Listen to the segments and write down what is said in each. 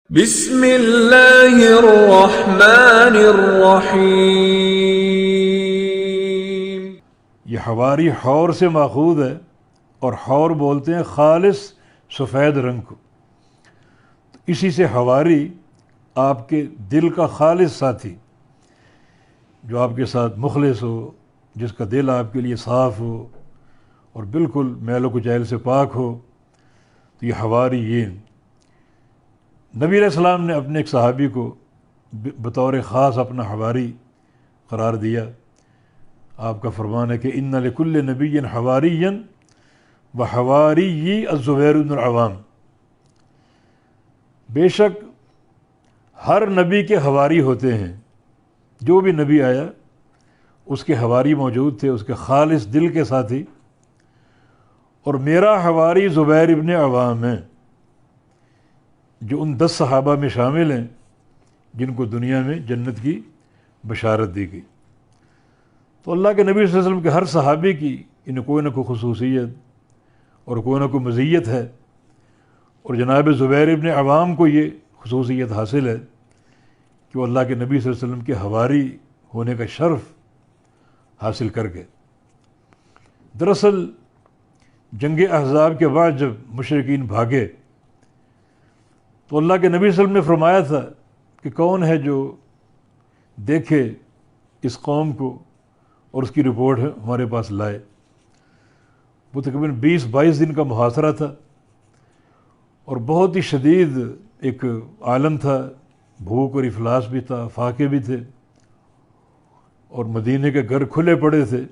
بسم اللہ الرحمن الرحیم۔ یہ حواری حور سے ماخوذ ہے، اور حور بولتے ہیں خالص سفید رنگ کو۔ اسی سے حواری آپ کے دل کا خالص ساتھی، جو آپ کے ساتھ مخلص ہو، جس کا دل آپ کے لیے صاف ہو اور بالکل میل و کچیل سے پاک ہو، تو یہ حواریین۔ نبی علیہ السلام نے اپنے ایک صحابی کو بطور خاص اپنا حواری قرار دیا۔ آپ کا فرمان ہے کہ ان لکل نبی حواریً وحواریی الزبیر بن العوام۔ بے شک ہر نبی کے حواری ہوتے ہیں، جو بھی نبی آیا اس کے حواری موجود تھے، اس کے خالص دل کے ساتھی، اور میرا حواری زبیر ابن عوام ہے، جو ان 10 صحابہ میں شامل ہیں جن کو دنیا میں جنت کی بشارت دی گئی۔ تو اللہ کے نبی صلی اللہ علیہ وسلم کے ہر صحابی کی انہیں کوئی نہ کوئی خصوصیت اور کوئی نہ کوئی مزیت ہے، اور جناب زبیر ابن عوام کو یہ خصوصیت حاصل ہے کہ وہ اللہ کے نبی صلی اللہ علیہ وسلم کے حواری ہونے کا شرف حاصل کر گئے۔ دراصل جنگ احزاب کے بعد جب مشرکین بھاگے تو اللہ کے نبی صلی اللہ علیہ وسلم نے فرمایا تھا کہ کون ہے جو دیکھے اس قوم کو اور اس کی رپورٹ ہمارے پاس لائے۔ وہ تقریباً 20-22 دن کا محاصرہ تھا، اور بہت ہی شدید ایک عالم تھا، بھوک اور افلاس بھی تھا، فاقے بھی تھے، اور مدینے کے گھر کھلے پڑے تھے۔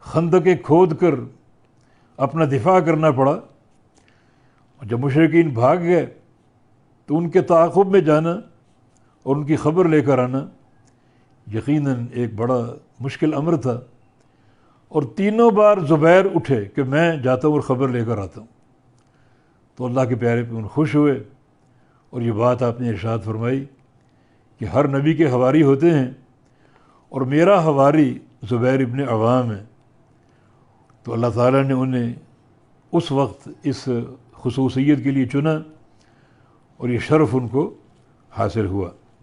خندقیں کھود کر اپنا دفاع کرنا پڑا، اور جب مشرکین بھاگ گئے تو ان کے تعاقب میں جانا اور ان کی خبر لے کر آنا یقیناً ایک بڑا مشکل امر تھا، اور تینوں بار زبیر اٹھے کہ میں جاتا ہوں اور خبر لے کر آتا ہوں۔ تو اللہ کے پیارے پہ ان خوش ہوئے، اور یہ بات آپ نے ارشاد فرمائی کہ ہر نبی کے حواری ہوتے ہیں، اور میرا حواری زبیر ابن عوام ہے۔ تو اللہ تعالیٰ نے انہیں اس وقت اس خصوصیت کے لیے چنا، اور یہ شرف ان کو حاصل ہوا۔